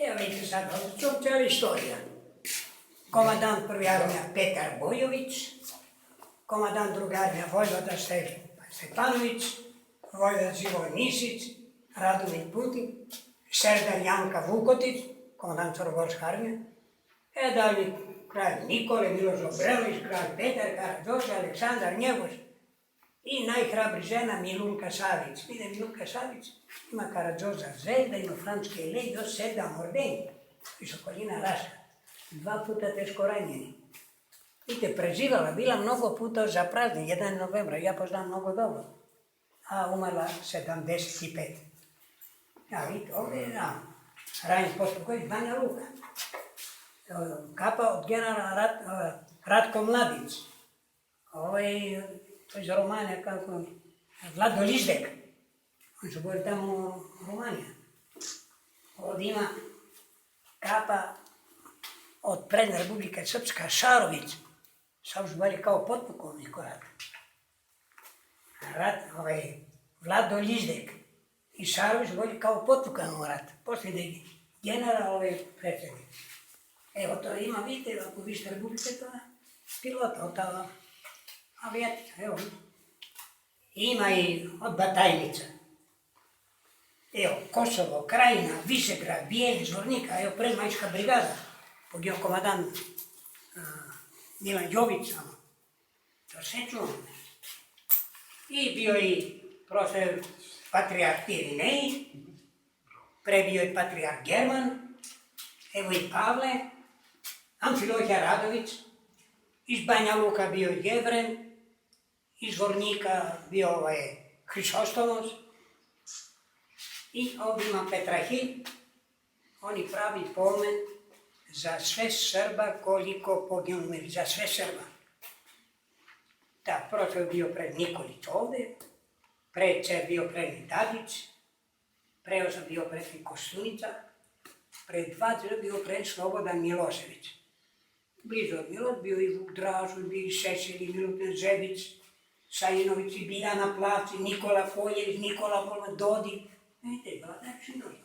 Evo vidite sad, to cijela istorija. Komandant prve armija Petar Bojović, komandant druge armija Vojvoda Stepanović, Vojvoda Živoj Nisić, Radomir Putin, Serdar Janka Vukotić, komandant Crnogorske armije, dalje kralj Nikole, Miloš Obrenović, kralj Petar Karađorđe, Aleksandar Njegoš i najhrabri žena Milunka Savić. Vidite, Milunka Savić ima Karađorđa Zvezda, ima francuske legije, još 7 ordenja, iz okolina Raška, 2 puta teško ranjeni. Vidite, preživala, bila mnogo puta za praznik, 1. novembra, ja poznam mnogo dobro, a umrla 75. Ja vidite, ovdje je ranjen postupak, Banja Luka. Kapa od generala Ratko Mladić. To je iz Romanija, kako Vlado Lizdek. On se govori tamo Romanija. Ovdje ima kapa od prednje Republike Srpska, Šarović. Sam se govori kao potpukovnik u ratu. Vlado Lizdek i Šarović se govori kao potpukovnik u ratu. Poslije je general predsjednik. Evo to ima, vidite, ako vište Republike, to je pilota od ta avijatica, evo. Ima i od Batajnica. Evo, Kosovo, Krajina, Višegrad, Bijeli, Zvornika, evo Predmajska brigada, poginuo komandant Milan Jović samo. To sve čuo. I bio i profesor patrijarh Irinej, pre bio i patrijarh German, evo i Pavle, Amfilohija Radović, iz Banja Luka bio i Jevren, iz Zvornika bio Hrisostomos i ovdje ima Petrahilj, oni pravi pomen za sve Srba koliko poginuli, za sve Srba. Da, prošlo je bio pred Nikolić ovdje, preče bio pred Tadić, preo sam bio pred Kostunica, pred 20 bio pred Slobodan Milošević. Blizu od Milot bio i Vuk Dražu, bio i Šešelj, i Milutin Žebić, Sajinović, i Biljana Placi, Nikola Foljević, Nikola Dodik. Vidite, bila da je činović.